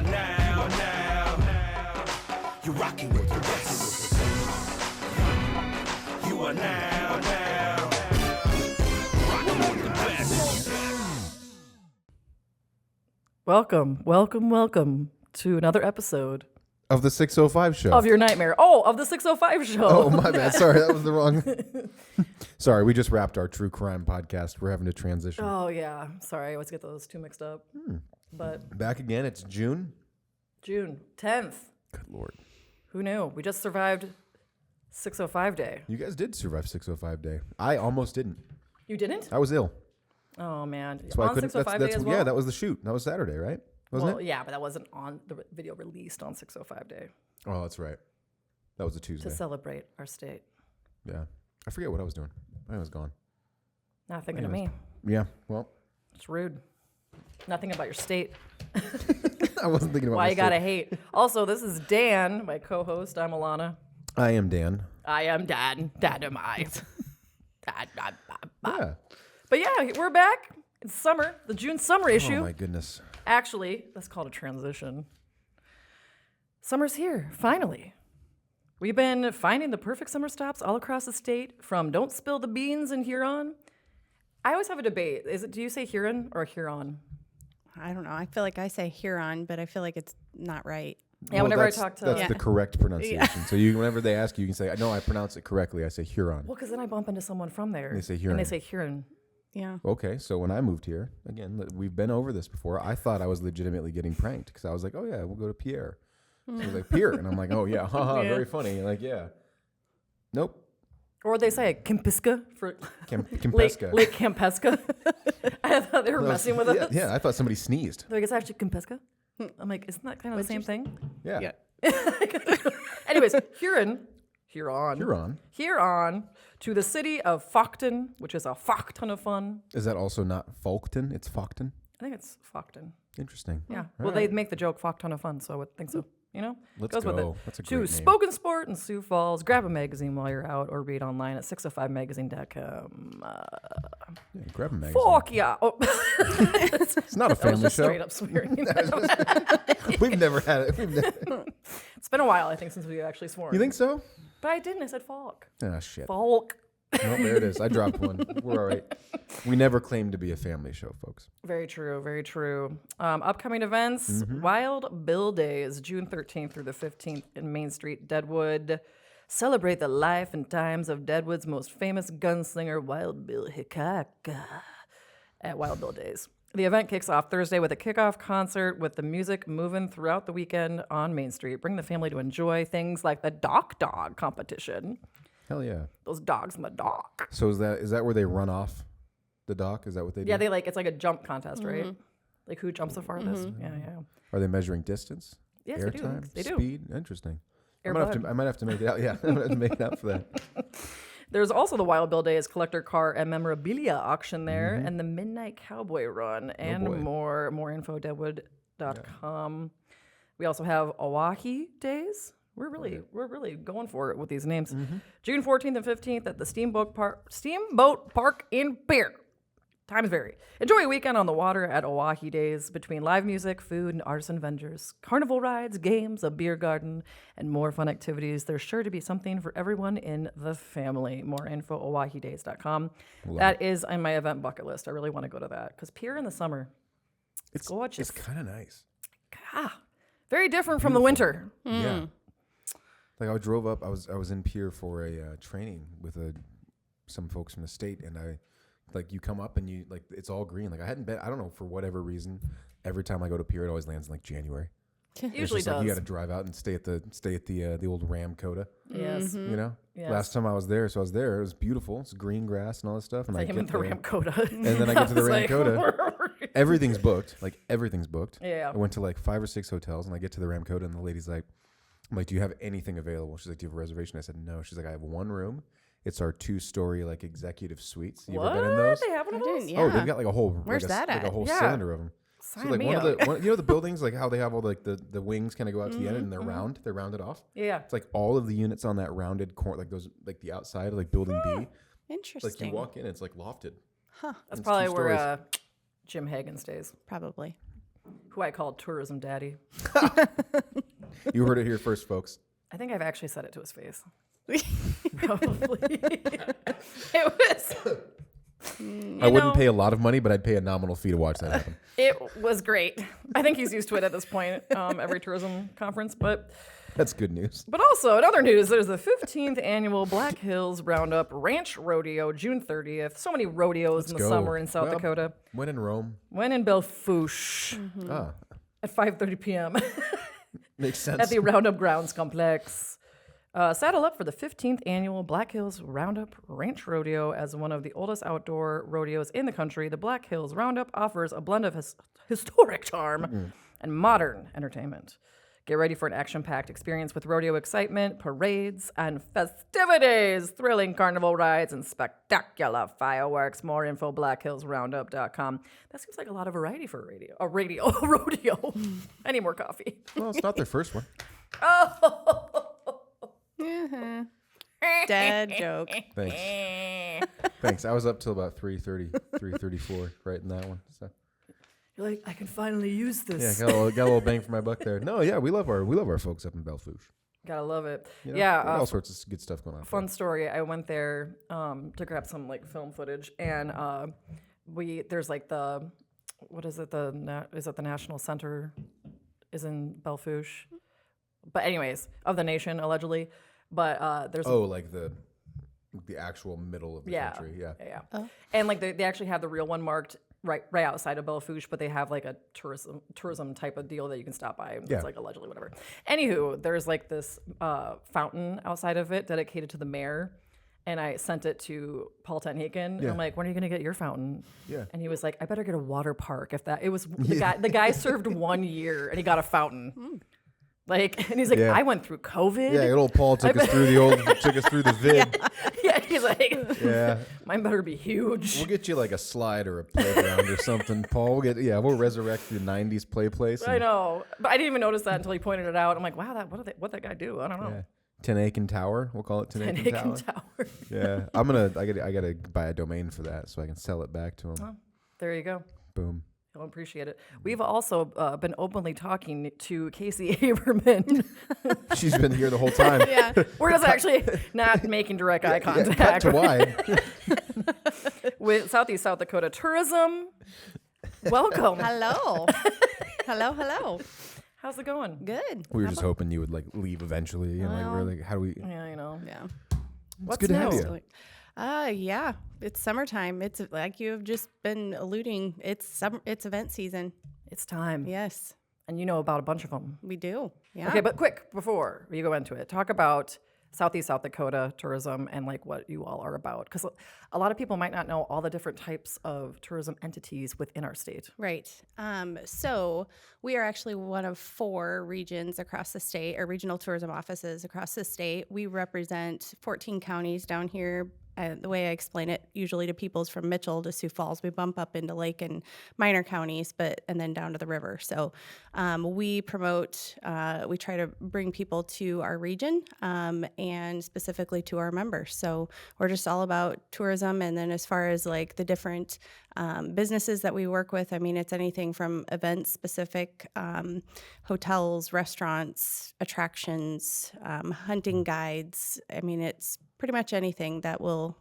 are now. You're rocking with the best. You are now. Rocking with the best. Welcome to another episode Of the 605 show. of your nightmare. Oh, of the 605 show. Oh, my bad. Sorry, that was the wrong. Sorry, we just wrapped our true crime podcast. We're having to transition. Oh, yeah. Sorry, I always get those two mixed up. But Back again. It's June. June 10th. Good Lord. Who knew? We just survived 605 day. You guys did survive 605 day. I almost didn't. You didn't? I was ill. Oh, man. That's why I On couldn't. 605 day as well? Yeah, that was the shoot. That was Saturday, right? Wasn't it? Yeah, but that wasn't on the video released on 605 day Oh, that's right. That was a Tuesday. to celebrate our state. Yeah. I forget what I was doing. I was gone. Not thinking of me. Yeah. Well, It's rude. Nothing about your state. I wasn't thinking about Why my you gotta state. hate. Also, this is Dan, my co-host. I'm Alana. I am Dan. I am Dan. Dad am I. Yeah. But yeah, we're back. It's summer, the June summer issue. Oh, my goodness. Actually, that's called a transition. Summer's here, finally. We've been finding the perfect summer stops all across the state, from Don't Spill the Beans in Huron. I always have a debate. Do you say Huron or Huron? I don't know. I feel like I say Huron, but I feel like it's not right. Yeah, whenever I talk to... That's the correct pronunciation. So whenever they ask you, you can say, no, I pronounce it correctly. I say Huron. Well, because then I bump into someone from there. They say Huron. And they say Huron. Yeah. Okay, so when I moved here, again, we've been over this before. I thought I was legitimately getting pranked because I was like, oh, yeah, we'll go to Pierre. So I was like, Pierre. And I'm like, oh, yeah, haha, very funny. And like, yeah. Nope. Or they say Kempiska for Kempeska. Lake Kempeska. I thought they were messing with us. Yeah, I thought somebody sneezed. They're like, it's actually Kempeska. I'm like, isn't that kind of the same thing? Yeah. Anyways, Huron to the city of Foughton, which is a fuck ton of fun. Is that also not Folkton? It's Foughton? I think it's Foughton. Interesting. Yeah. All Well, right. they make the joke fuck ton of fun, so I would think so. You know? Let's Goes with go. it. That's a To great name. Spoken Sport in Sioux Falls. Grab a magazine while you're out or read online at 605magazine.com. Yeah, grab a magazine. Fuck yeah. Oh. It's not a That was family just show. straight up swearing. We've never had it. It's been a while, I think, since we actually swore. You think so? But I didn't. I said folk. Ah, shit. Folk. Well, there it is. I dropped one. We're all right. We never claimed to be a family show, folks. Very true, very true. Upcoming events, Mm-hmm. Wild Bill Day is June 13th through the 15th in Main Street, Deadwood. Celebrate the life and times of Deadwood's most famous gunslinger, Wild Bill Hickok, at Wild Bill Days. The event kicks off Thursday with a kickoff concert with the music moving throughout the weekend on Main Street. Bring the family to enjoy things like the Dock Dog competition. Hell yeah. Those dogs in the dock. So is that where they run off the dock? Is that what they do? Yeah, it's like a jump contest, right? Like who jumps the farthest? Yeah. Are they measuring distance? Yes, Air they do. time? They do. Speed? Interesting. Air I might have to make it out. Yeah, I'm gonna have to make it out for that. There's also the Wild Bill Days collector car and memorabilia auction there, and the Midnight Cowboy Run, and boy. more. More info, deadwood.com. We also have Oahe Days. We're really going for it with these names. June 14th and 15th at the Steamboat Park in Pierre. Times vary. Enjoy a weekend on the water at Oahe Days between live music, food, and artisan vendors, carnival rides, games, a beer garden, and more fun activities. There's sure to be something for everyone in the family. More info, oahedays.com. That is on my event bucket list. I really want to go to that because Pierre in the summer, it's gorgeous. It's kind of nice. Very different from the winter. Yeah. Like I drove up. I was in Pierre for a training with some folks from the state, and you come up and you like it's all green. Like I hadn't been. I don't know for whatever reason. Every time I go to Pierre, it always lands in like January. Usually does. Like you got to drive out and stay at the old Ram Coda. Yes. You know. Yes. Last time I was there, It was beautiful. It's green grass and all this stuff. And I came in the Ram Coda. And then I get to the Ram Coda. Everything's booked. Yeah. I went to like 5 or 6 hotels, and I get to the Ram Coda, and the lady's like, I'm like, do you have anything available? She's like, do you have a reservation? I said, no. She's like, I have one room. It's our 2-story like executive suites. You ever been in those? They have one of those? Yeah. Oh, they've got like a whole Where's that like a at? whole Yeah. cylinder of them. Sign So like me one up. of the you know the buildings like how they have all like the wings kind of go out to the end and they're round. They're rounded off. Yeah. It's like all of the units on that rounded corner, like those like the outside, like building B. Interesting. Like you walk in, it's like lofted. Huh. That's It's probably 2 where stories. Jim Hagan stays. Probably. who I call Tourism Daddy. You heard it here first, folks. I think I've actually said it to his face. Probably. It was. I wouldn't pay a lot of money, but I'd pay a nominal fee to watch that happen. It was great. I think he's used to it at this point, every tourism conference. But That's good news. also, in other news, there's the 15th annual Black Hills Roundup Ranch Rodeo, June 30th. So many rodeos in the go. summer in South Well, Dakota. When in Rome. When in Belfouche Ah, at 5:30 p.m. makes sense. at the Roundup Grounds Complex. Saddle up for the 15th annual Black Hills Roundup Ranch Rodeo. As one of the oldest outdoor rodeos in the country, the Black Hills Roundup offers a blend of historic charm and modern entertainment. Get ready for an action-packed experience with rodeo excitement, parades, and festivities, thrilling carnival rides, and spectacular fireworks. More info, blackhillsroundup.com. That seems like a lot of variety for a rodeo. I need more coffee. Well, it's not their first one. Dad joke. Thanks. Thanks. I was up till about 3:30, 3:34, right in that one. So You're like, I can finally use yeah, this. got a little bang for my buck there. No, yeah, we love our folks up in Belfouche. Gotta love it. You know, Yeah. they got all sorts of good stuff going on. Fun story. I went there to grab some like film footage, and there's like is it the National Center is in Belfouche, but anyways, of the nation allegedly, but there's like the actual middle of the country. Yeah. yeah. And like they actually have the real one marked right outside of Belfouche, but they have like a tourism type of deal that you can stop by. Yeah. It's like allegedly whatever. Anywho, there's like this fountain outside of it dedicated to the mayor. And I sent it to Paul Tenhaken. And Yeah. I'm like, when are you going to get your fountain? Yeah. And he was like, I better get a water park the guy served 1 year and he got a fountain. Like, and he's like, Yeah. I went through COVID. Yeah, good old Paul took us through the vid. Yeah, he's like, Yeah. mine better be huge. We'll get you like a slide or a playground or something, Paul. We'll resurrect the 90s play place. I know. But I didn't even notice that until he pointed it out. I'm like, wow, what'd that guy do? I don't know. Yeah. Tenhaken Tower. We'll call it Tenhaken Tower. Tower. Yeah. I gotta buy a domain for that so I can sell it back to him. Oh, there you go. Boom. I'll appreciate it. We've also been openly talking to Casey Haberman. She's been here the whole time. Yeah. We're just actually not making direct eye Cut contact. to wide. With Southeast South Dakota Tourism. Welcome. Hello. Hello. How's it going? Good. We were just hoping you would like leave eventually. You know, like we're like, how do we? Yeah, you know. Yeah. What's good to have new? you. Yeah. It's summertime. It's like you've just been alluding. It's event season. It's time. Yes, And you know about a bunch of them. we do. Yeah. Okay, but quick, before you go into it, talk about Southeast South Dakota tourism and like what you all are about. Because a lot of people might not know all the different types of tourism entities within our state. Right. So we are actually one of 4 regions across the state, or regional tourism offices across the state. We represent 14 counties down here. The way I explain it usually to people is from Mitchell to Sioux Falls. We bump up into Lake and minor counties, and then down to the river. So we promote, we try to bring people to our region and specifically to our members. So we're just all about tourism. And then as far as like the different businesses that we work with, I mean, it's anything from events specific, hotels, restaurants, attractions, hunting guides. I mean, it's pretty much anything that will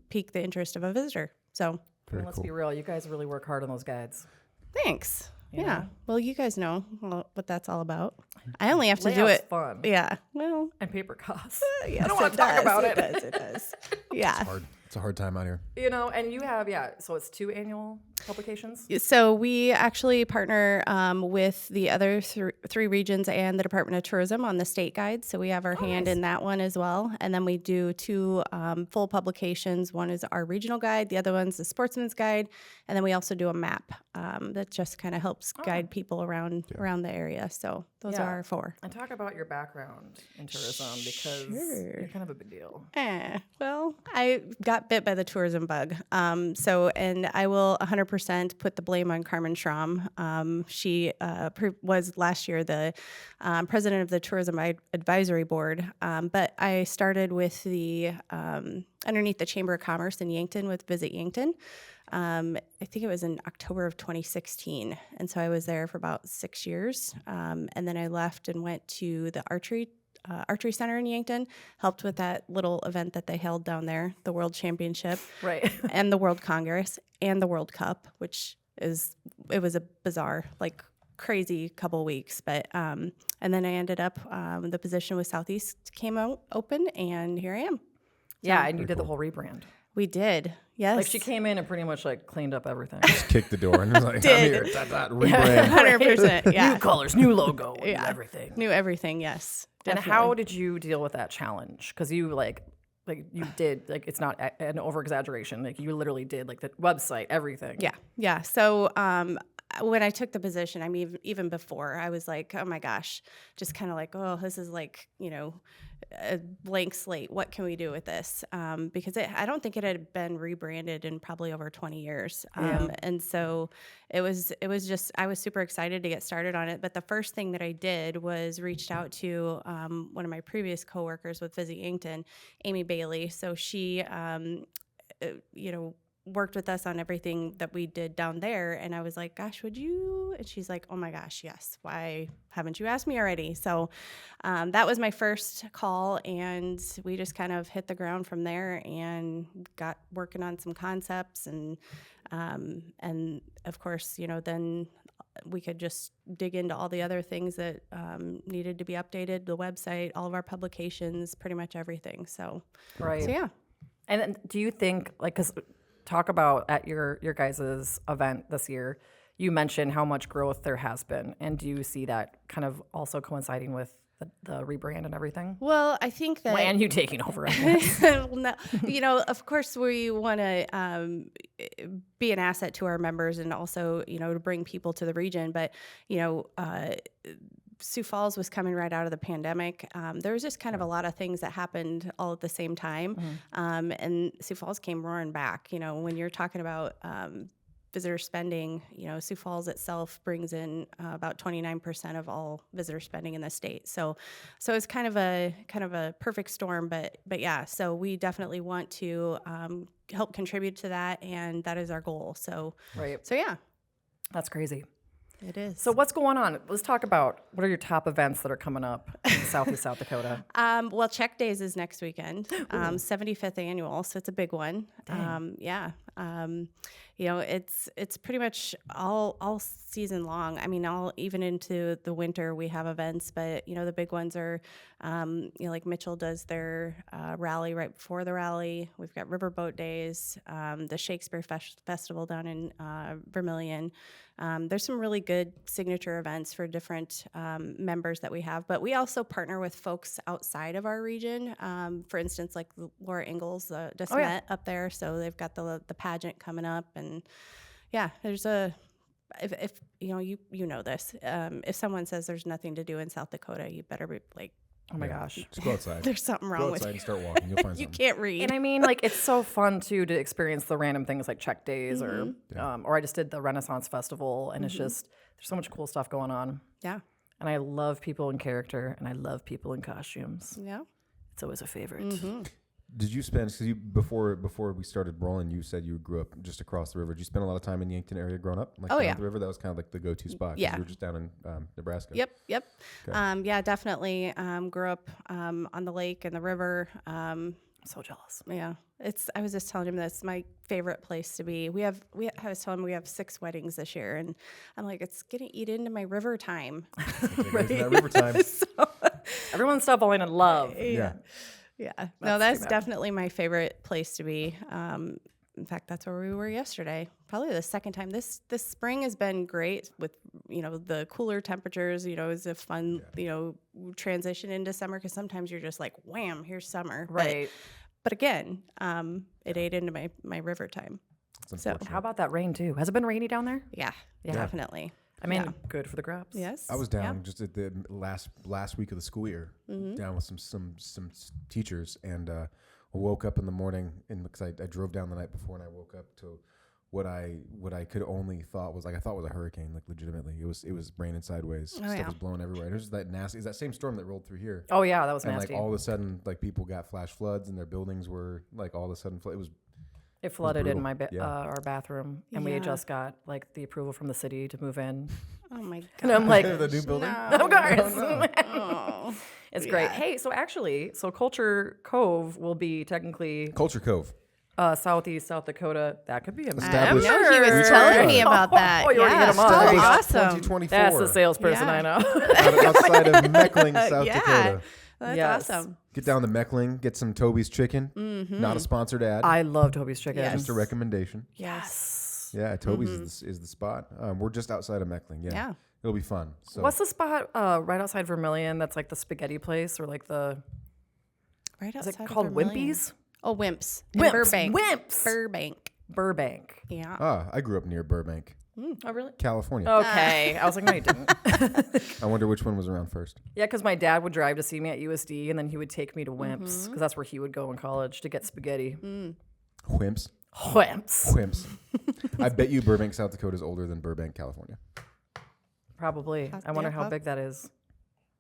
pique the interest of a visitor. So And let's be real, you guys really work hard on those guides. thanks. You Yeah. know? Well, you guys know what that's all about. I only have to do Layout's it. fun. Yeah. Well, And paper costs. yes, I don't want to talk about it. It does. Yeah. Hard. It's a hard time out here. You know, and you have, so it's 2 annual publications? So we actually partner with the other 3 regions and the Department of Tourism on the state guide. So we have our hand in that one as well. And then we do 2 full publications. One is our regional guide. The other one's the Sportsman's Guide. And then we also do a map that just kind of helps guide people around the area. So those Yeah. are our 4. And talk about your background in tourism because you're kind of a big deal. Well, I got bit by the tourism bug. And I will 100% put the blame on Carmen Schramm. She was last year the president of the Tourism Advisory Board. But I started with the underneath the Chamber of Commerce in Yankton with Visit Yankton. I think it was in October of 2016. And so I was there for about 6 years. And then I left and went to the archery center in Yankton, helped with that little event that they held down there, the World Championship, Right. and the World Congress and the World Cup, it was a bizarre, like crazy couple weeks. But and then I ended up the position with Southeast came out open, and here I am. Yeah, and you did the whole rebrand. We did, yes. Like she came in and pretty much like cleaned up everything. Just kicked the door and was like, I'm Did. here. Rebrand. 100%, yeah. New colors, new logo, new Yeah. everything. Knew everything, yes. And Definitely. how did you deal with that challenge? Because you like you did, like, it's not an over exaggeration. Like you literally did like the website, everything. Yeah. So when I took the position, I mean, even before, I was like, oh my gosh, just kind of like, oh, this is like, a blank slate. What can we do with this? Because I don't think it had been rebranded in probably over 20 years. And so it was just, I was super excited to get started on it. But the first thing that I did was reached out to one of my previous coworkers with Visit Yankton, Amy Bailey. So she, worked with us on everything that we did down there. And I was like, gosh, would you? And she's like, oh my gosh, yes. Why haven't you asked me already? So that was my first call. And we just kind of hit the ground from there and got working on some concepts. And of course, then we could just dig into all the other things that needed to be updated, the website, all of our publications, pretty much everything. So, Right. So yeah. And then do you think, like, because talk about at your guys' event this year, you mentioned how much growth there has been. And do you see that kind of also coinciding with the rebrand and everything? Well, I think that... And you taking over, I guess. No, of course, we want to be an asset to our members and also, to bring people to the region. But, Sioux Falls was coming right out of the pandemic. There was just kind of a lot of things that happened all at the same time. And Sioux Falls came roaring back. When you're talking about visitor spending, Sioux Falls itself brings in about 29% of all visitor spending in the state. So it's kind of a perfect storm, but yeah, so we definitely want to help contribute to that, and that is our goal. So yeah. That's crazy. It is. So what's going on? Let's talk about what are your top events that are coming up in Southeast South Dakota? Well, Check Days is next weekend, 75th annual, so it's a big one. Yeah. It's pretty much all season long. I mean, even into the winter we have events, but the big ones are, like Mitchell does their rally right before the rally. We've got Riverboat Days, the Shakespeare Festival down in Vermilion. There's some really good signature events for different members that we have, but we also partner with folks outside of our region. For instance, like Laura Ingalls, the Desmet up there, so they've got the pageant coming up, and yeah, there's if you know this, if someone says there's nothing to do in South Dakota, you better be like, Oh my gosh. Just go outside. there's something wrong Go with outside you. and start walking. You'll find You something. can't read. And I mean, like, it's so fun too to experience the random things like Check Days or I just did the Renaissance Festival, and it's just there's so much cool stuff going on. Yeah. And I love people in character, and I love people in costumes. Yeah. It's always a favorite. Did you spend, because before we started rolling, you said you grew up just across the river. Did you spend a lot of time in the Yankton area growing up? Like down the river? That was kind of like the go-to spot. 'Cause Yeah. you were just down in Nebraska. Yep. Okay. Yeah, definitely. Grew up on the lake and the river. I'm so jealous. Yeah, I was just telling him that's my favorite place to be. I was telling him we have 6 weddings this year, and I'm like, it's gonna eat into my river time. Right. That river time. Everyone's still falling in love. Yeah. Yeah, no, that's too bad. definitely my favorite place to be. In fact, that's where we were yesterday. Probably the second time. This spring has been great with the cooler temperatures. It's a fun transition into summer, because sometimes you're just like, wham, here's summer. Right. But again, it ate into my river time. That's So unfortunate. How about that rain too? Has it been rainy down there? yeah, definitely. I mean, Yeah. good for the crops. Yes, I was down just at the last week of the school year, down with some teachers, and woke up in the morning, and because I drove down the night before, and I woke up to what I could only thought was a hurricane, like legitimately. It was raining sideways. Stuff yeah. was blowing everywhere. And it was just that nasty. It's that same storm that rolled through here. Oh yeah, that was And nasty. like all of a sudden, like people got flash floods, and their buildings were like all of a sudden it was It flooded in brutal. my our bathroom, and we had just got like the approval from the city to move in. Oh my And god. I'm like, The new building. of course. Oh. It's great. Hey, so actually, Culture Cove will be technically Culture Cove. Southeast South Dakota. That could be a Established- No, he was telling me about that. Oh, you already hit him up. so There you go. awesome. 2024. That's the salesperson Yeah. I know. Outside of Meckling, South Yeah. Dakota. That's Yes. awesome. Get down to Meckling, get some Toby's chicken. Not a sponsored ad, I love Toby's chicken. Yes. just a recommendation. Yes. Yeah, Toby's is the spot. We're just outside of Meckling. Yeah. Yeah. It'll be fun. So What's the spot right outside Vermilion that's like the spaghetti place or like the, Right is outside it of called Vermilion. Wimpy's? Oh, Wimps. In Wimps. Burbank. Wimps. Burbank. Burbank. Yeah. I grew up near Burbank, Oh, really? California. Okay. I was like, no, you didn't. I wonder which one was around first. Yeah, because my dad would drive to see me at USD, and then he would take me to Wimps, because that's where he would go in college to get spaghetti. Wimps. Wimps. Wimps. I bet you Burbank, South Dakota is older than Burbank, California. Probably. I wonder how big that is.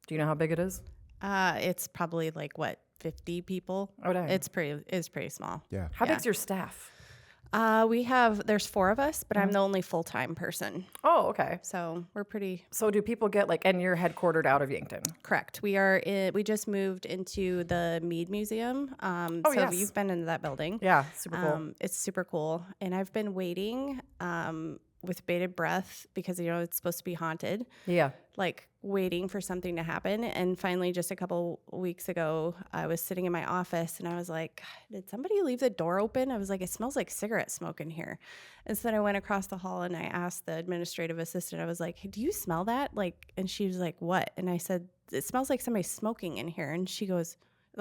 Do you know how big it is? It's probably like what, 50 people? Oh, dang. It's pretty small. Yeah. How Yeah. big's your staff? There's 4 of us, but I'm the only full-time person. Oh, okay. So we're pretty So do people get like, and you're headquartered out of Yankton? correct. We just moved into the Mead Museum. So yes. you've been into that building. Yeah, super cool. It's super cool. And I've been waiting with bated breath because, it's supposed to be haunted. Yeah. Like waiting for something to happen. And finally, just a couple weeks ago, I was sitting in my office and I was like, did somebody leave the door open? I was like, it smells like cigarette smoke in here. And so then I went across the hall and I asked the administrative assistant, I was like, hey, do you smell that? And she was like, what? And I said, it smells like somebody's smoking in here. And she goes,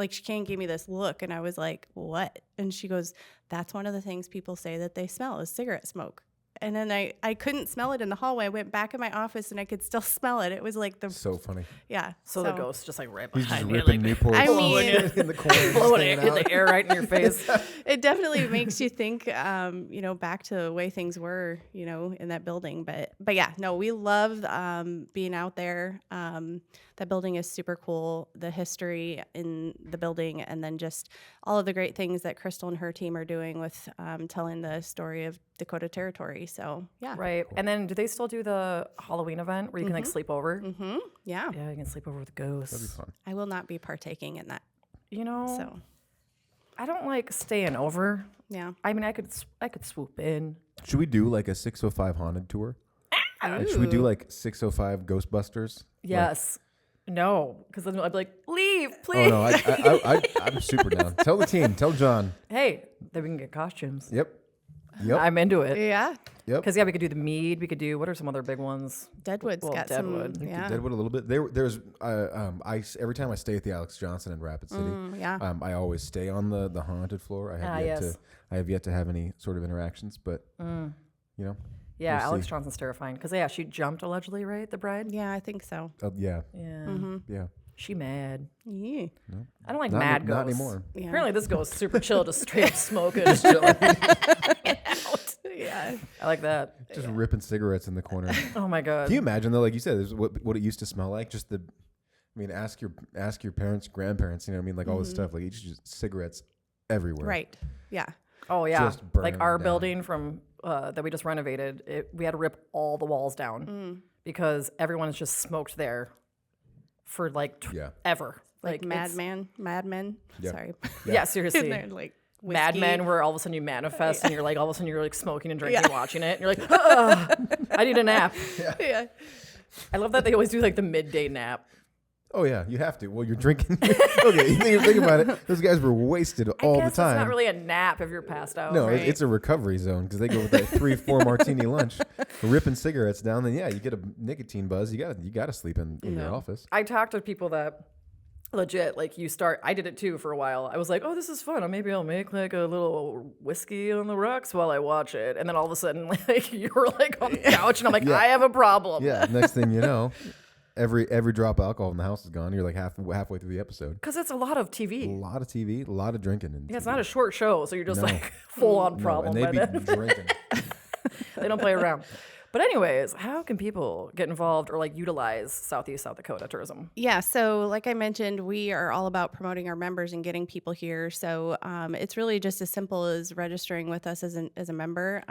she can't give me this look. And I was like, what? And she goes, that's one of the things people say that they smell is cigarette smoke. And then I couldn't smell it in the hallway. I went back in my office and I could still smell it. It was like So funny. yeah. So the ghost's just like right He's just behind you, ripping like Newport I mean- in the corner. blowing just it hanging in the air right in your face. It definitely makes you think, back to the way things were, in that building. But yeah, no, we love being out there. That building is super cool. The history in the building, and then just all of the great things that Crystal and her team are doing with telling the story of Dakota Territory. So yeah, Right. And then do they still do the Halloween event where you can like sleep over? yeah. Yeah, you can sleep over with ghosts. That'd be fun. I will not be partaking in that. So I don't like staying over. Yeah. I mean, I could swoop in. Should we do like a 605 haunted tour? Like, should we do like 605 Ghostbusters? Yes. No, because then I'd be like, leave, Oh please. no, I'm super down. Tell the team. Tell John. Hey, then we can get costumes. Yep. I'm into it. Yeah. Yep. Because we could do the Mead. We could do what are some other big ones? Deadwood's Well, got Deadwood. some. Yeah. Deadwood a little bit. There's every time I stay at the Alex Johnson in Rapid City, yeah. I always stay on the haunted floor. I have yet to have any sort of interactions, but Yeah, We'll Alex see. Johnson's terrifying. Because she jumped allegedly, right? The bride. Yeah, I think so. yeah, Yeah. She mad. Yeah. I don't like Not- mad not ghosts. anymore. Yeah. Apparently, this ghost super chill, just straight up smoking. Yeah. I like that. just ripping cigarettes in the corner. Oh my god. Can you imagine though? Like you said, this is what it used to smell like. Just ask your parents, grandparents. You know what I mean? Like all this stuff. Like it's just cigarettes everywhere. Right. Yeah. Oh yeah, Just like burning our down. building from that we just renovated. We had to rip all the walls down because everyone has just smoked there for like Yeah. ever. Like it's- Mad Men. Yeah. Sorry. Yeah, And seriously. they're like Mad whiskey. Men, where all of a sudden you manifest and you're like, all of a sudden you're like smoking and drinking, watching it, and you're like, I need a nap. Yeah. I love that they always do like the midday nap. Oh yeah, you have to. Well, you're drinking. Okay, you think about it. Those guys were wasted all I the guess time. it's not really a nap if you're passed out. No, right? it's a recovery zone because they go with that 3-4 martini lunch, ripping cigarettes down. Then you get a nicotine buzz. You gotta sleep in your office. I talked to people that legit, like I did it too for a while. I was like, oh, this is fun. Maybe I'll make like a little whiskey on the rocks while I watch it. And then all of a sudden, like you were like on the couch and I'm like, I have a problem. Yeah. Next thing you know, every drop of alcohol in the house is gone. You're like halfway through the episode. Because it's a lot of A TV. lot of TV, a lot of drinking. And Yeah, it's not a short show. So you're just like full on problem and by they then. be drinking. They don't play around. But anyways, how can people get involved or like utilize Southeast South Dakota tourism? Yeah, so like I mentioned, we are all about promoting our members and getting people here. So it's really just as simple as registering with us as a member.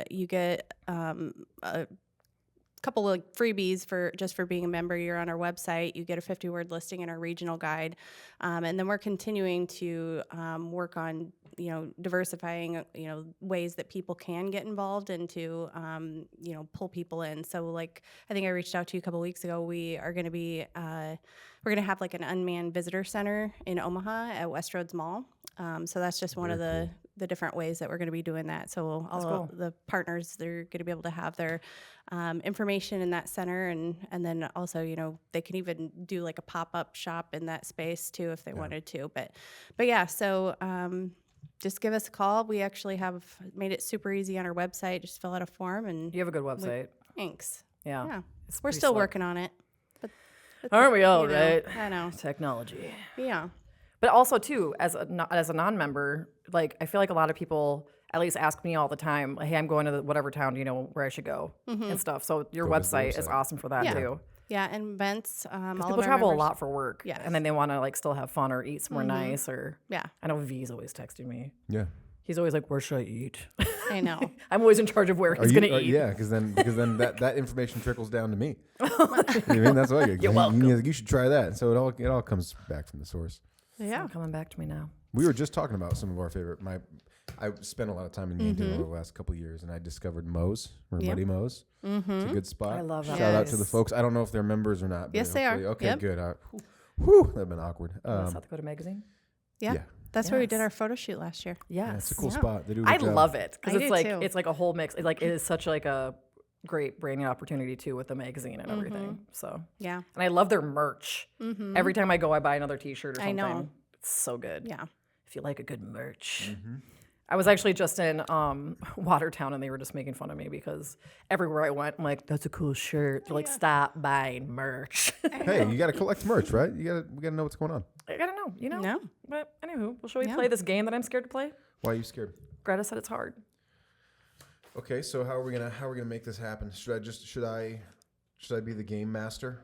You get a couple of freebies for being a member. You're on our website. You get a 50-word listing in our regional guide, and then we're continuing to work on diversifying ways that people can get involved and to pull people in. So like I think I reached out to you a couple weeks ago. We are going to be we're going to have like an unmanned visitor center in Omaha at Westroads Mall. So that's just one of the different ways that we're going to be doing that. So all of the partners, they're going to be able to have their information in that center, and then also they can even do like a pop-up shop in that space too if they wanted to. But yeah, so just give us a call. We actually have made it super easy on our website. Just fill out a form, and You have a good website. thanks. Yeah. Yeah, It's we're pretty still slick. working on it. But Aren't we all, right? I know. Technology. Yeah. But also too, as a non-member, like I feel like a lot of people at least ask me all the time, hey, I'm going to whatever town, where I should go and stuff. So your Go visit the website is website. awesome for that Yeah. too. Yeah, and events. All of People our travel members- a lot for work, Yes. and then they want to like still have fun or eat somewhere nice. Or Yeah, I know V's always texting me. Yeah. He's always like, "Where should I eat?" I know. I'm always in charge of where he's gonna eat. Yeah, because then that information trickles down to me. You know what I mean, that's what I get. You're welcome. You should try that. So it all comes back from the source. Yeah. It's coming back to me now. We were just talking about some of our favorite. I spent a lot of time in Yankton over the last couple of years, and I discovered Moe's, or Yep. Buddy Moe's. It's a good spot. I love that Shout out to the place. folks. I don't know if they're members or not. But Yes, they are. hopefully- Okay, Yep. good. Whew, that'd been awkward. South Dakota Magazine. Yeah. Yeah. That's where we did Yes. our photo shoot last year. Yes, Yeah, it's a cool Yeah. spot. They do a I good job. love it because I do too. it's like a whole mix. It is such like a great branding opportunity too with the magazine and everything. So Yeah. and I love their merch. Every time I go, I buy another T-shirt or I something. know. It's so good. Yeah. If you like a good merch. I was actually just in Watertown and they were just making fun of me because everywhere I went, I'm like, that's a cool shirt. They're like, stop buying merch. Hey, you got to collect merch, right? We got to know what's going on. I gotta know, No. But anywho, well, shall we Yeah. play this game that I'm scared to play? Why are you scared? Greta said it's hard. Okay, so how are we gonna make this happen? Should I be the game master?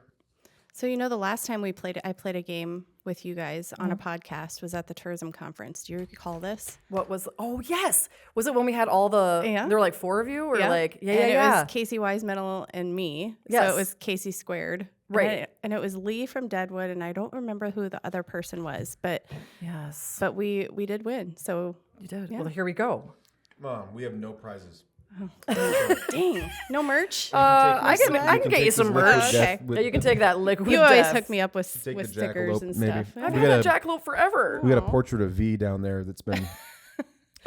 So the last time I played a game with you guys on a podcast was at the tourism conference. Do you recall this? What was? Oh yes, was it when we had all the? Yeah. There were like 4 of you, or like And it was Casey Wisemetal and me. So Yes. it was Casey squared. Right. And it was Lee from Deadwood, and I don't remember who the other person was, but Yes, we did win. So you did. Yeah. Well, here we go. Mom, we have no prizes. dang, no merch. I can You can get you take some this merch. liquid Okay. death with- Yeah, you can take that liquid. You always death. hook me up with Take the stickers and jackalope, maybe. stuff. I've We had got a jackalope forever. We got a portrait of V down there that's been.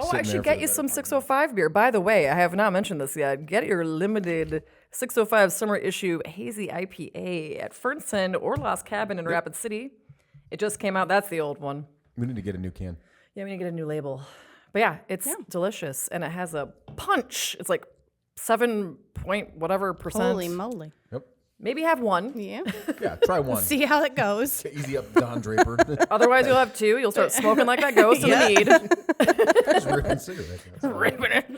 Oh, sitting I should there for get the you better some part of 605 beer. By the way, I have not mentioned this yet. Get your limited 605 summer issue hazy IPA at Fernson or Lost Cabin in Rapid City. It just came out. That's the old one. We need to get a new can. Yeah, we need to get a new label. But yeah, it's delicious and it has a punch. It's like 7-point-whatever%. Holy moly. Yep. Maybe have one. Yeah. Yeah, try one. See how it goes. Easy up, Don Draper. Otherwise, you'll have 2. You'll start smoking like that ghost in the mead. Just ripping cigarettes. That's all. Ripping it.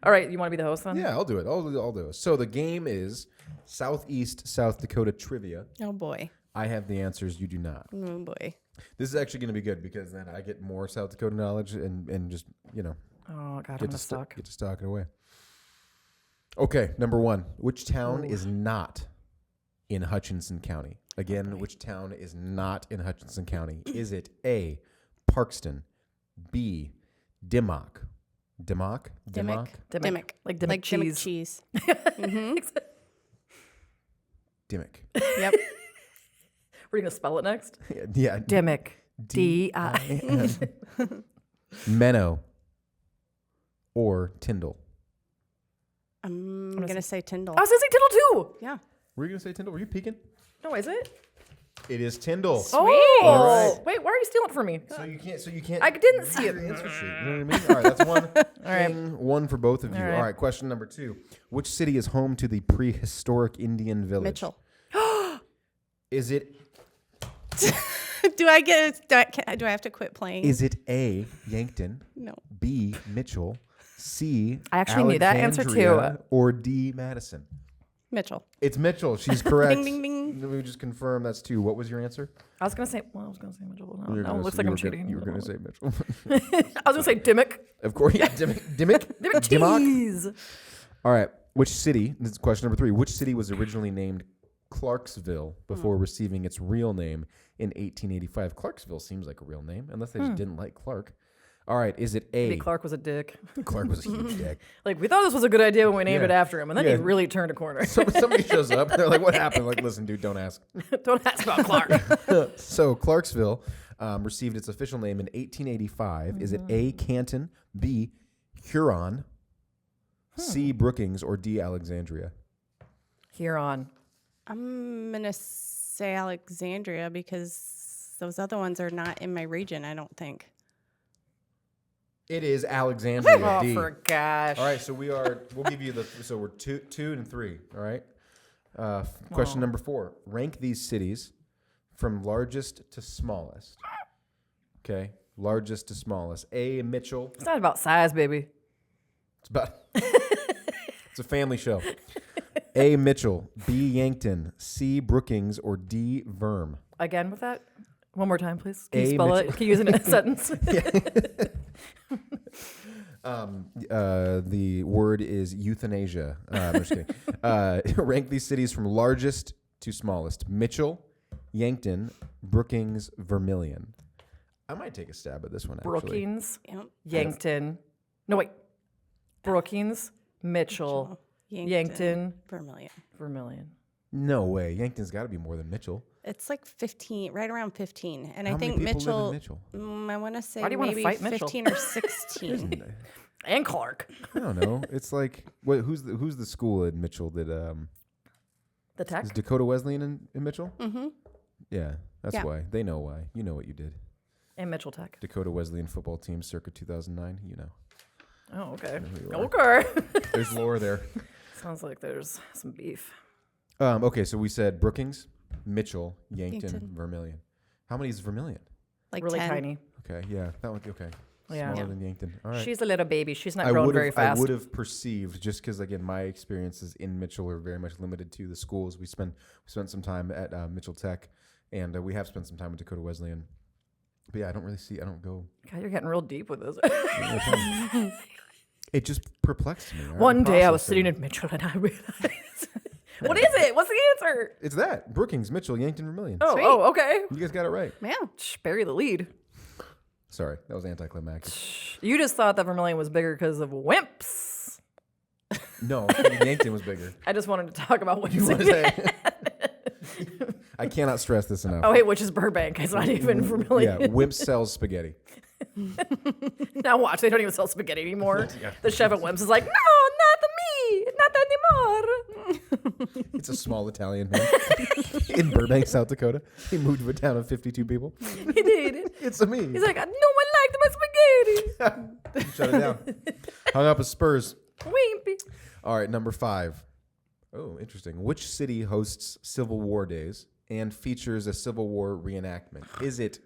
All right, you want to be the host then? Yeah, I'll do it. I'll do it. So the game is Southeast South Dakota trivia. Oh boy. I have the answers. You do not. Oh boy. This is actually going to be good because then I get more South Dakota knowledge and just Oh, God, I'm get to stuck. get to stock it away. Okay, number 1. Which town is not in Hutchinson County? Again, which town is not in Hutchinson County? Is it A, Parkston, B, Dimmock? Dimmock? Dimmock. Dimmock. Like Dimmock cheese. cheese. Dimmock. Yep. We're going to spell it next? Yeah. Dimmock. D-I. Menno or Tyndall? I'm gonna say Tyndall. I was going to say Tittle too. Yeah. Were you going to say Tyndall? Were you peeking? No, is it? It is Tyndall. Oh, All right. wait, why are you stealing it from me? So you can't. I didn't see it. Answer sheet. You know what I mean? All right, that's one right. thing, one for both of you. All right. All right, question number 2. Which city is home to the prehistoric Indian village? Mitchell. Is it Do I have to quit playing? is it A, Yankton, No. B, Mitchell, C. I actually knew that answer too. Alexandria, or D. Madison? Mitchell. It's Mitchell. She's correct. Ding, ding, ding. Let me just confirm that's 2. What was your answer? I was gonna say Mitchell. No, You were no, gonna it looks say- like you I'm were gonna- cheating. You were going to say Mitchell. I was gonna say Dimmock. Of course, yeah. Dimmock. Dimmock. Cheese. All right. Which city? This is question number 3. Which city was originally named Clarksville before receiving its real name in 1885? Clarksville seems like a real name, unless they just didn't like Clark. All right. Is it A? Maybe Clark was a dick. Clark was a huge dick. Like, we thought this was a good idea when we named Yeah. it after him, and then Yeah. he really turned a corner. Somebody shows up. They're like, "What happened?" Like, listen, dude, don't ask. Don't ask about Clark. So Clarksville received its official name in 1885. Is it A. Canton, B. Huron, C. Brookings, or D. Alexandria? Huron. I'm going to say Alexandria because those other ones are not in my region, I don't think. It is Alexandria. Oh, D. for gosh. All right, so we'll give you so we're 2 and 3. All right. Question number 4. Rank these cities from largest to smallest. Okay, largest to smallest. A. Mitchell. It's not about size, baby. It's about. It's a family show. A. Mitchell, B. Yankton, C. Brookings, or D. Verm. Again with that? One more time, please. Can you A. spell Mitchell. it? Can you use it in a sentence? The word is euthanasia. I'm just kidding. Rank these cities from largest to smallest. Mitchell, Yankton, Brookings, Vermilion. I might take a stab at this one, actually. Brookings, Yep. Yankton. No, wait. Brookings, Mitchell, Yankton, Vermilion. Vermilion. No way. Yankton's got to be more than Mitchell. It's like 15, right around 15. And How I think many people live Mitchell, in Mitchell? I want to say Why do you wanna maybe fight Mitchell? 15 or 16. And Clark. I don't know. It's like who's the school in Mitchell that The is Tech? Dakota Wesleyan in Mitchell? Mm-hmm. Yeah, that's Yeah. why. They know why. You know what you did. And Mitchell Tech. Dakota Wesleyan football team circa 2009. You know. Oh, okay. who you are. Okay. There's lore there. Sounds like there's some beef. Okay, so we said Brookings, Mitchell, Yankton, Yankton. Vermilion. How many is Vermilion? Like Really 10. tiny. Okay, yeah, that one. Okay, Yeah. smaller than Yankton. All right. She's a little baby. She's not growing very fast. I would have perceived, just because again my experiences in Mitchell are very much limited to the schools. We spent some time at Mitchell Tech, and we have spent some time at Dakota Wesleyan. But yeah, I don't go. God, you're getting real deep with this. It just perplexed me. One day I was sitting in Mitchell and I realized. What is it? What's the answer? It's that Brookings, Mitchell, Yankton, Vermilion. Oh, Sweet. okay. You guys got it right. Yeah. Shh, bury the lead. Sorry, that was anticlimactic. You just thought that Vermilion was bigger because of wimps. No, Yankton was bigger. I just wanted to talk about You want wimps. to say? I cannot stress this enough. Oh, wait, which is Burbank. It's not even Vermilion. Yeah, Wimp sells spaghetti. Now watch, they don't even sell spaghetti anymore. The chef at Wimps is like, no, not me, not anymore. It's a small Italian man in Burbank, South Dakota. He moved to a town of 52 people. He did. It's a me. He's like, no one liked my spaghetti. Shut it down. Hung up with Spurs. Wimpy. All right, number 5. Oh, interesting. Which city hosts Civil War days and features a Civil War reenactment? Is it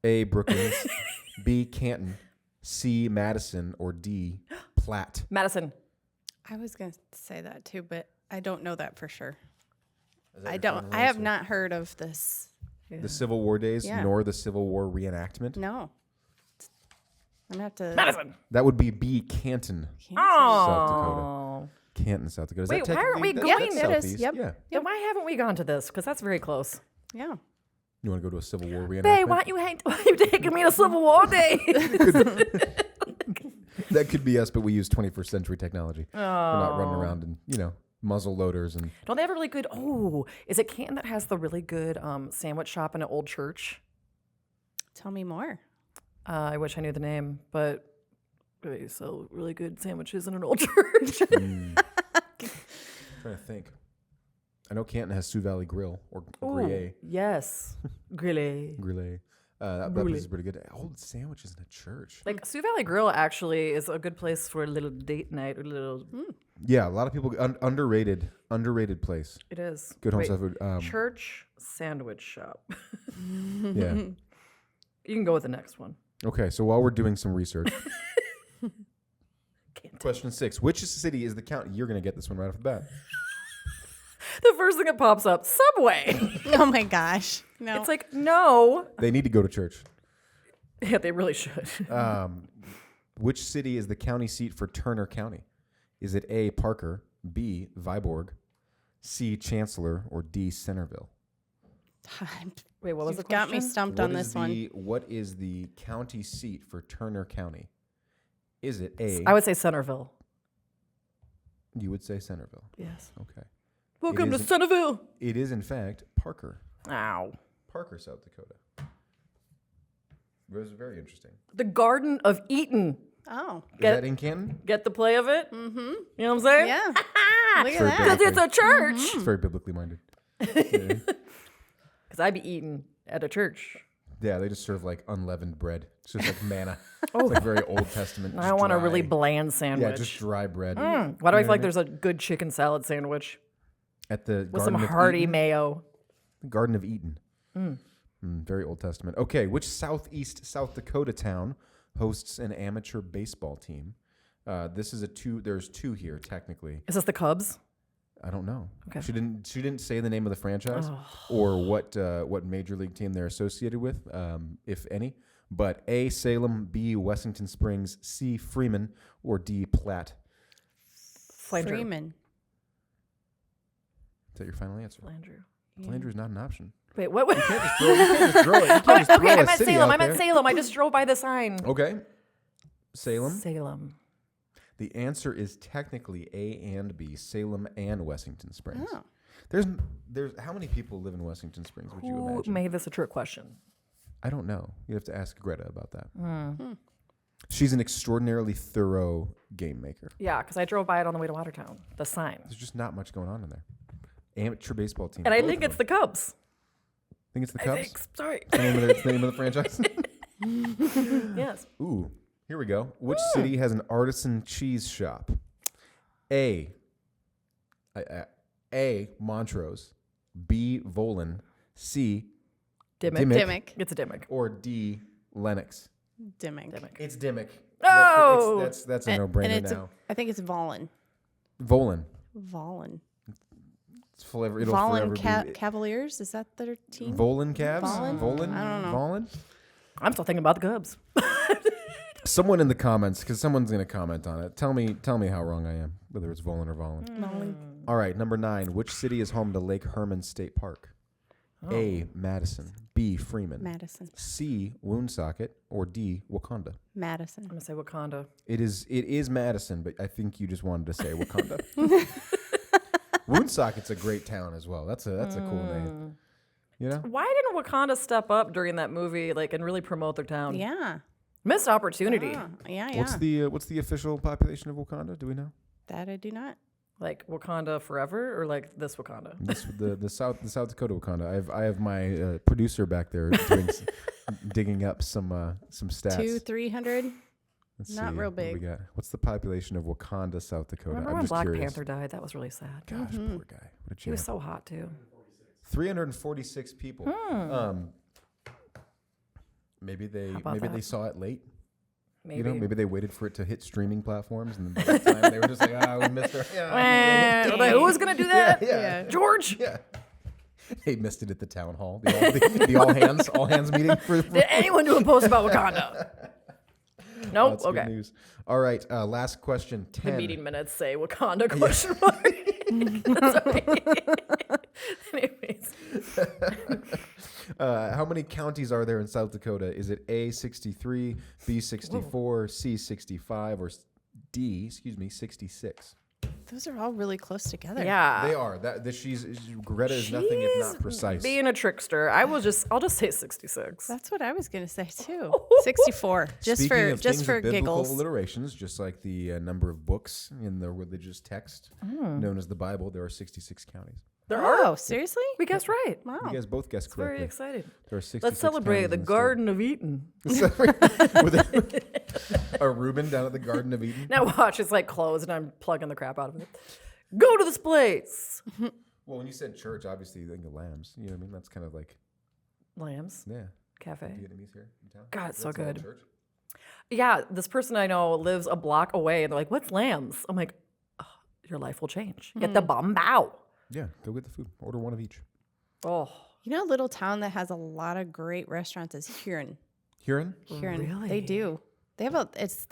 A. Brookings, B. Canton, C. Madison, or D. Platte? Madison. I was going to say that too, but I don't know that for sure. Is that I your don't. final I have answer? not heard of this. The Civil War days, Yeah. nor the Civil War reenactment. No. I'm going to have to. Madison. That would be B. Canton, Oh. South Dakota. Canton, South Dakota. Is Wait, that why aren't we technically- that- going- that's It is, Southeast. yep. Yeah. Then why haven't we gone to this? Because that's very close. Yeah. You want to go to a Civil War reenactment? Babe, why you taking me to Civil War Day? That could be us, but we use 21st century technology. Oh. We're not running around in, muzzle loaders and Don't they have a really good? Oh, is it Canton that has the really good sandwich shop in an old church? Tell me more. I wish I knew the name, but they sell really good sandwiches in an old church. trying to think. I know Canton has Sioux Valley Grill or Gruyere. Yes, Grille. Gruyere. That place is pretty good. Old sandwiches in a church. Like Sioux Valley Grill actually is a good place for a little date night or a little. Yeah, a lot of people underrated place. It is Good home Wait, stuff food. church sandwich shop. Yeah. You can go with the next one. Okay, so while we're doing some research, Question 6. Which city is the county? You're going to get this one right off the bat. The first thing that pops up, Subway. Oh my gosh. No. It's like, no. They need to go to church. Yeah, they really should. Which city is the county seat for Turner County? Is it A, Parker, B, Viborg, C, Chancellor, or D, Centerville? Wait, what was the You've got me question? stumped on this one. What is the county seat for Turner County? Is it A? I would say Centerville. You would say Centerville. Yes. Okay. Welcome to isn't- Centerville. It is, in fact, Parker. Ow. Parker, South Dakota. It was very interesting. The Garden of Eden. Oh. Is that in Canton? Get the play of it? Mm-hmm. You know what I'm saying? Yeah. Look at Very that. Because it's a church. It's very biblically minded. Because I'd be eating at a church. Yeah, they just serve like unleavened bread. It's just like manna. It's like very Old Testament. I just want a dry. really bland sandwich. Yeah, just dry bread. Why do I feel like there's a good chicken salad sandwich At the with Garden some of hearty Eden. mayo? Garden of Eden. Very Old Testament. Okay, which Southeast South Dakota town hosts an amateur baseball team? This is there's two here technically. Is this the Cubs? I don't know. Okay. She didn't say the name of the franchise or what major league team they're associated with, if any. But A, Salem, B, Wessington Springs, C, Freeman, or D, Platte. Flandreau. Freeman. Is that your final answer? Flandreau. Flandreau is not an option. Wait, what? what? You can't just throw it. You can't just Okay, throw I a meant city Salem. out I meant there. Salem. I just drove by the sign. Okay. Salem. Salem. The answer is technically A and B, Salem and Wessington Springs. Oh. There's how many people live in Wessington Springs, would you Who imagine? made this a trick question? I don't know. You have to ask Greta about that. She's an extraordinarily thorough game maker. Yeah, because I drove by it on the way to Watertown. The sign. There's just not much going on in there. Amateur baseball team. And I both think of it's the them. Cubs. Think it's the I Cubs? think. Sorry. It's the name of the franchise? Yes. Ooh, here we go. Which city has an artisan cheese shop? A, Montrose, B, Volin, C, Dimmick. Dimmick. It's a Dimmick. or D, Lennox. Dimmick. It's Dimmick. Oh! That's a And no-brainer it's now. I think it's Volin. Volin. Volin. It'll Volin forever be Cavaliers? Is that their team? Volin Cavs? Volin? I don't know. Volin? I'm still thinking about the Cubs. Someone in the comments, because someone's going to comment on it. Tell me how wrong I am, whether it's Volin or Volin. Volin. All right, number 9. Which city is home to Lake Herman State Park? A, Madison. B, Freeman. Madison. C, Woonsocket. Or D, Wakanda. Madison. I'm going to say Wakanda. It is Madison, but I think you just wanted to say Wakanda. Woonsocket's a great town as well. That's a cool name. You know? Why didn't Wakanda step up during that movie, and really promote their town? Yeah. Missed opportunity. Yeah. What's the official population of Wakanda? Do we know? That I do not. Like Wakanda forever, or like this Wakanda? The South Dakota Wakanda. I have my producer back there digging up some stats. 200-300. Let's not see real what we big. got. What's the population of Wakanda, South Dakota? Remember I'm when just Black curious. Panther died? That was really sad. Gosh, poor guy. What a He was champ. so hot too. 346 people. Maybe about they that? saw it late. Maybe. You know, maybe they waited for it to hit streaming platforms, and then by that time they were just like, we missed her. Who was gonna do that? Yeah. George. Yeah. They missed it at the town hall. The all hands meeting for Did anyone do a post about Wakanda? Nope. That's good Okay. news. All right, last question. 10. The meeting minutes say Wakanda question mark. Anyways. How many counties are there in South Dakota? Is it A, 63, B, 64, C, 65, or D, 66? Those are all really close together. Yeah. They are. Greta is nothing if not precise. Being a trickster, I'll just say 66. That's what I was going to say too. 64. Just Speaking for of just things for with biblical giggles. alliterations, just like the number of books in the religious text known as the Bible, there are 66 counties. Oh, seriously? We guessed right. Wow. You guys both guessed Very correctly. excited. There are 66 Let's celebrate counties the in Garden of Eden. state. With a Reuben down at the Garden of Eden. Now watch, it's like closed and I'm plugging the crap out of it. Go to this place. Well, when you said church, obviously you think of lambs. You know what I mean? That's kind of like, Lambs yeah. Cafe. Vietnamese here in town. God, it's so That's not a good. church. Yeah, this person I know lives a block away, and they're like, "What's Lambs?" I'm like, oh, "Your life will change. Get the bombao." Yeah, go get the food. Order one of each. Oh, You know, a little town that has a lot of great restaurants is Huron. Huron? Huron, Really? they do. They have it's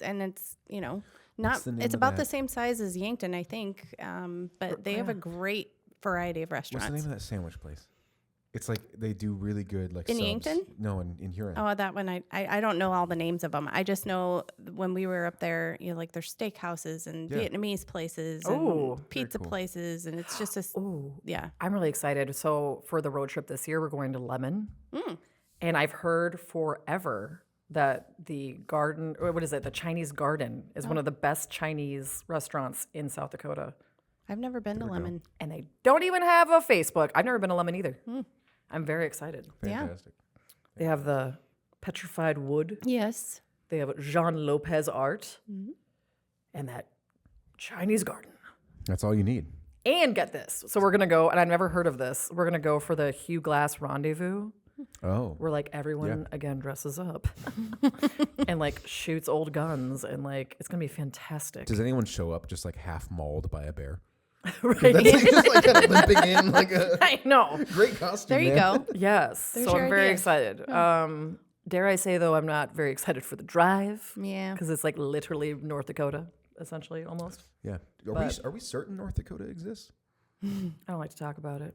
you know not What's the name it's of about that? the same size as Yankton, I think. But they have a great variety of What's the restaurants. name of that sandwich place? It's like they do really good like In subs. Yankton? No, in Huron. Oh, that one I don't know all the names of them. I just know when we were up there, you know, like there's steakhouses and Yeah. Vietnamese places Ooh, and pizza cool. places, and it's just ooh. yeah. I'm really excited. So for the road trip this year, we're going to Lemon, and I've heard forever that the garden, or what is it? The Chinese Garden is one of the best Chinese restaurants in South Dakota, I've never been to Lemon. and they don't even have a Facebook. I've never been to Lemon either. I'm very excited. Yeah. Fantastic. They have the petrified wood. Yes. They have Jean Lopez art, and that Chinese Garden. That's all you need. And get this. So we're gonna go, and I've never heard of this. We're gonna go for the Hugh Glass Rendezvous, Oh. where like everyone again dresses up and like shoots old guns, and like it's gonna be fantastic. Does anyone show up just like half mauled by a bear? Right? Just like kind of limping in like a I know. great costume. There you man. go. Yes. There's so your I'm very idea. excited. Dare I say though, I'm not very excited for the drive Yeah. because it's like literally North Dakota, essentially almost. Yeah. Are we certain North Dakota exists? I don't like to talk about it.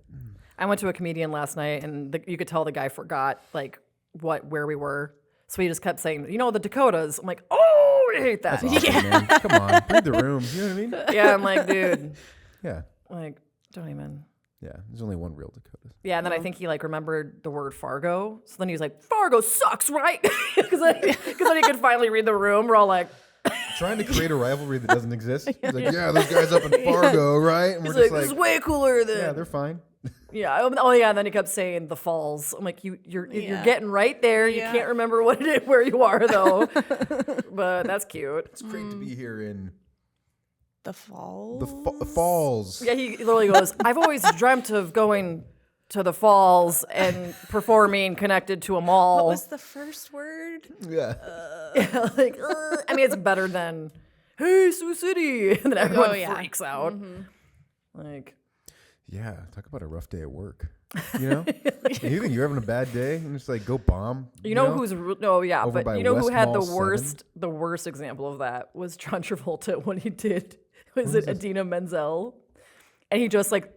I went to a comedian last night, and you could tell the guy forgot like where we were. So he just kept saying, "You know, the Dakotas." I'm like, "Oh, I hate that." That's awesome, man. Come on, read the room. You know what I mean? Yeah, I'm like, dude, Yeah. like, don't even. Yeah. There's only one real Dakota. Yeah, and then I think he like remembered the word Fargo. So then he was like, "Fargo sucks, right?" Because then he could finally read the room. We're all like, Trying to create a rivalry that doesn't exist. He's like, yeah, those guys up in Fargo, right? And he's we're like, just "This is way cooler than." yeah, they're fine. Yeah. Oh yeah. And then he kept saying the falls. I'm like, you're getting right there. You Yeah. can't remember where you are though. But that's cute. It's great to be here in The fall. the falls. Yeah. He literally goes, "I've always dreamt of going to the falls and performing connected to a mall." What was the first word? Yeah. Like, I mean, it's better than "Hey, Sioux City," and then everyone yeah. freaks out. Like, Yeah. Talk about a rough day at work. You know? You think you're having a bad day and just like go bomb. you know who's no, yeah, Over by but you know who West had Mall the worst example of that was John Travolta when he did. Was it Adina Menzel? And he just like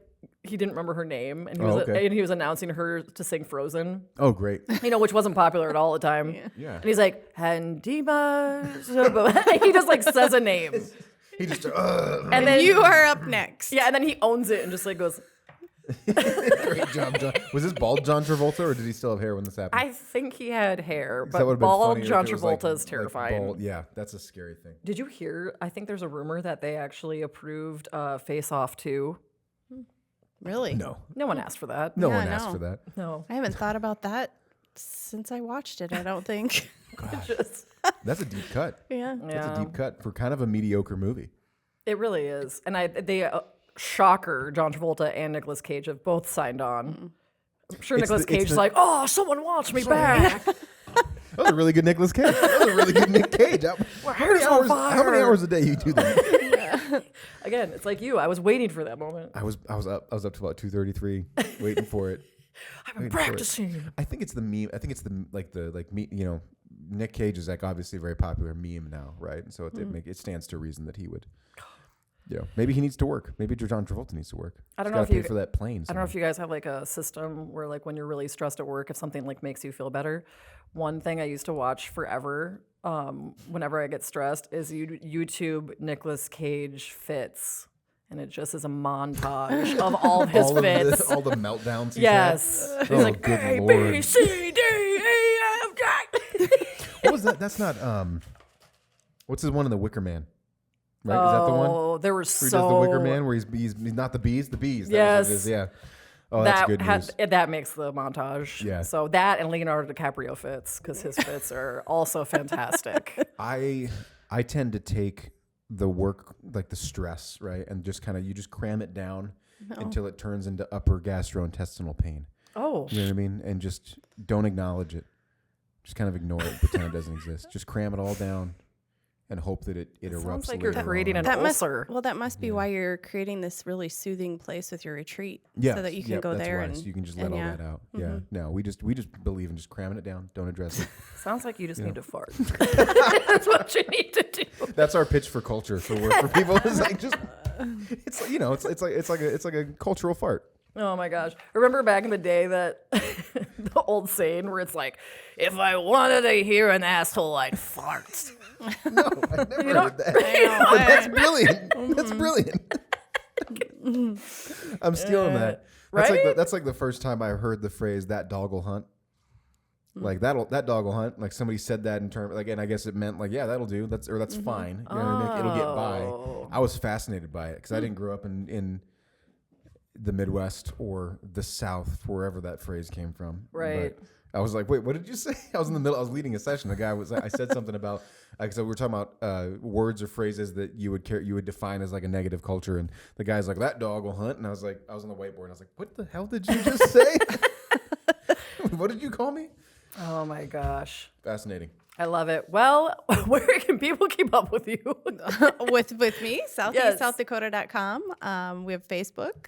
he didn't remember her name, and he was announcing her to sing Frozen. Oh, great. You know, which wasn't popular at all at the time. Yeah. And he's like, Handima. He just like says a name. He just And then You are up next. yeah, and then he owns it and just like goes, great job, John. Was this bald John Travolta or did he still have hair when this happened? I think he had hair, That but would've been bald funnier John if it was, like- Travolta is like terrifying. bald. Yeah, that's a scary thing. Did you hear? I think there's a rumor that they actually approved Face Off 2. Really? No. No one asked for that. No Yeah, one asked no. for that. No. I haven't thought about that since I watched it. I don't think. Just, That's a deep cut. Yeah. That's yeah. a deep cut for kind of a mediocre movie. It really is. And they shocker, John Travolta and Nicolas Cage have both signed on. I'm sure Nicolas Cage is like, "Oh, someone wants me back." That was a really good Nicolas Cage. That was a really good Nick Cage. How many hours a day you do that? Again, it's like you. I was waiting for that moment. I was up to about 2:33 waiting for it. I've been Waiting for it. practicing. I think it's the meme. I think it's the me. You know, Nick Cage is like obviously a very popular meme now, right? And so it stands to reason that he would. Yeah, maybe he needs to work. Maybe John Travolta needs to work. I don't He's know gotta if you- pay for that plane. I don't know if you guys have like a system where like when you're really stressed at work, if something like makes you feel better. One thing I used to watch forever, whenever I get stressed, is YouTube Nicolas Cage fits, and it just is a montage of all of his all fits. all the meltdowns. He's Yes, had. he's Oh, like good A Lord. B C D E F G. What was that? That's not. What's his one in the Wicker Man? Right? Is that the one? Oh, there were Where he so does the Wicker Man, where he's not the bees, the bees. Yes. That was what it is, yeah. Oh, that's good news. that makes the montage. Yeah. So that and Leonardo DiCaprio fits because his fits are also fantastic. I tend to take the work, like the stress, right, and just kind of you just cram it down until it turns into upper gastrointestinal pain. Oh, You know what I mean? And just don't acknowledge it. Just kind of ignore it, pretend it doesn't exist. Just cram it all down and hope that it erupts Sounds like later you're creating on. an Must, ulcer. well, that must be why you're creating this really soothing place with your retreat, Yeah, so that you can yep, go that's there why. and So you can just let and all yeah. that out. Yeah, no, we just believe in just cramming it down. Don't address it. Sounds like you just need to fart. That's what you need to do. That's our pitch for culture for work for people. It's like just, it's like, you know, it's like a cultural fart. Oh my gosh. Remember back in the day that the old saying where it's like, if I wanted to hear an asshole, I'd fart. No, I never heard that. But that's brilliant. That's brilliant. I'm stealing that. That's Right? that's like the first time I heard the phrase "that dog will hunt." Like that dog will hunt. Like somebody said that in terms, like, and I guess it meant like, yeah, that'll do. That's fine. You know what I mean? It'll get by. I was fascinated by it because I didn't grow up in the Midwest or the South, wherever that phrase came from. Right. But I was like, wait, what did you say? I was in the middle. I was leading a session. The guy I said something about, like, so we were talking about words or phrases that you would define as like a negative culture. And the guy's like, that dog will hunt. And I was like, I was on the whiteboard. And I was like, what the hell did you just say? What did you call me? Oh my gosh. Fascinating. I love it. Well, where can people keep up with you? with me, Yes. SoutheastSouthDakota.com. We have Facebook.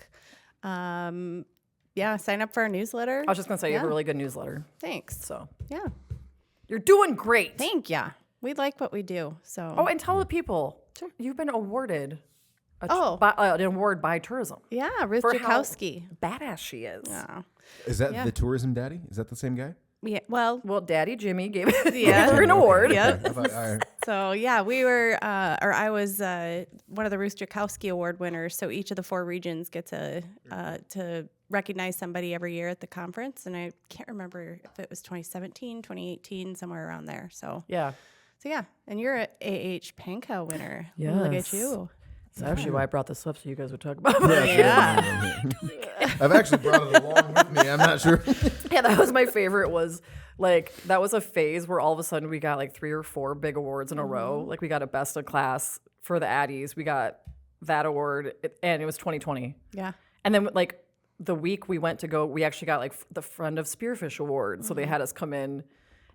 Yeah, sign up for our newsletter. I was just going to say, you have a really good newsletter. Thanks. So Yeah, you're doing great. thank ya. We like what we do. So Oh, and tell the people, you've been awarded Oh. an award by tourism. yeah, Ruth For how Jakowski. badass she is. Yeah. Is that the tourism daddy? Is that the same guy? Yeah. Well, Well, Daddy Jimmy gave Yeah. her an award. Yep. I thought, all right. So yeah, we were, or I was one of the Ruth Jakowski Award winners. So each of the 4 regions get to recognize somebody every year at the conference, and I can't remember if it was 2017, 2018, somewhere around there. So Yeah. yeah, and you're an AH Panka winner. Look at Yes. you. That's actually why I brought this up so you guys would talk about it. Yeah. I've actually brought it along with me. I'm not sure. Yeah, that was my favorite. Was like that was a phase where all of a sudden we got like 3 or 4 big awards in a row. Like we got a best of class for the Addies. We got that award, and it was 2020. Yeah. And then like the week we went to go, we actually got like the Friend of Spearfish Award. So they had us come in,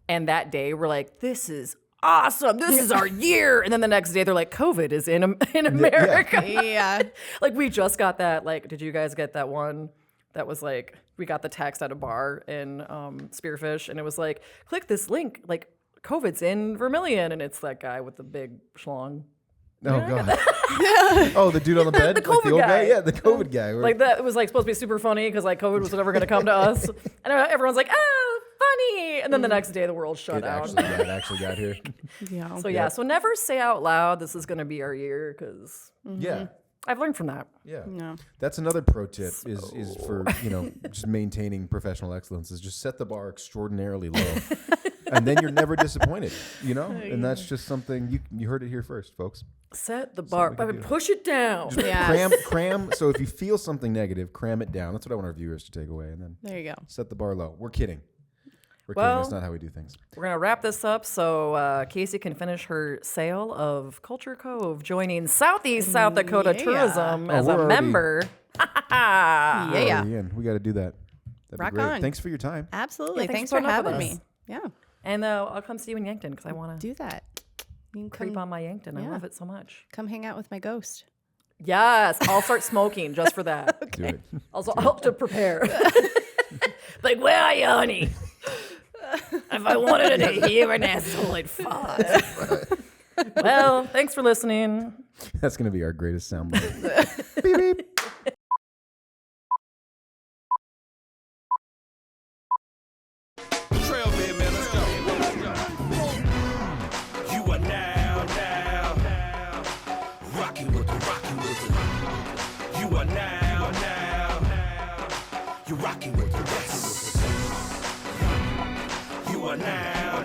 and that day we're like, this is awesome. This is our year. And then the next day they're like, COVID is in America. Yeah. Like we just got that. Like, did you guys get that one? That was like, we got the text at a bar in Spearfish, and it was like, click this link, like COVID's in Vermilion, and it's that guy with the big schlong. Oh god. Oh, the dude on the bed, The like the COVID old guy. Yeah, the COVID guy. Like that, it was like supposed to be super funny because like COVID was never going to come to us, and everyone's like, oh, funny, and then the next day the world shut it out. actually got here. Yeah. So yeah, so never say out loud, this is going to be our year, because Yeah. I've learned from that. Yeah. No. That's another pro tip is for, just maintaining professional excellence is just set the bar extraordinarily low. And then you're never disappointed, And that's just something you heard it here first, folks. Set the bar, we can but do. push it down. Yeah. Cram. So if you feel something negative, cram it down. That's what I want our viewers to take away. And then There you go. set the bar low. We're kidding. We're Well- kidding. That's not how we do things. We're going to wrap this up so Casey can finish her sale of Culture Cove, joining Southeast South Dakota Yeah. Tourism as we're a already- member. Yeah. Already in. We got to do that. That'd Rock be great. on. Thanks for your time. Absolutely. Yeah, thanks for for putting up with having us. me. Yeah. And I'll come see you in Yankton because I want to Do that. You can creep come, on my Yankton. I yeah. love it so much. come hang out with my ghost. Yes, I'll start smoking just for that. Do it. Also, I'll have to prepare. Like, where are you, honey? If I wanted to hear an asshole, I'd fart. Well, thanks for listening. That's going to be our greatest soundbite. Beep, beep. Trail bit, man, let's go. You are now rocking with the. You are now you're rocking with the best. You are now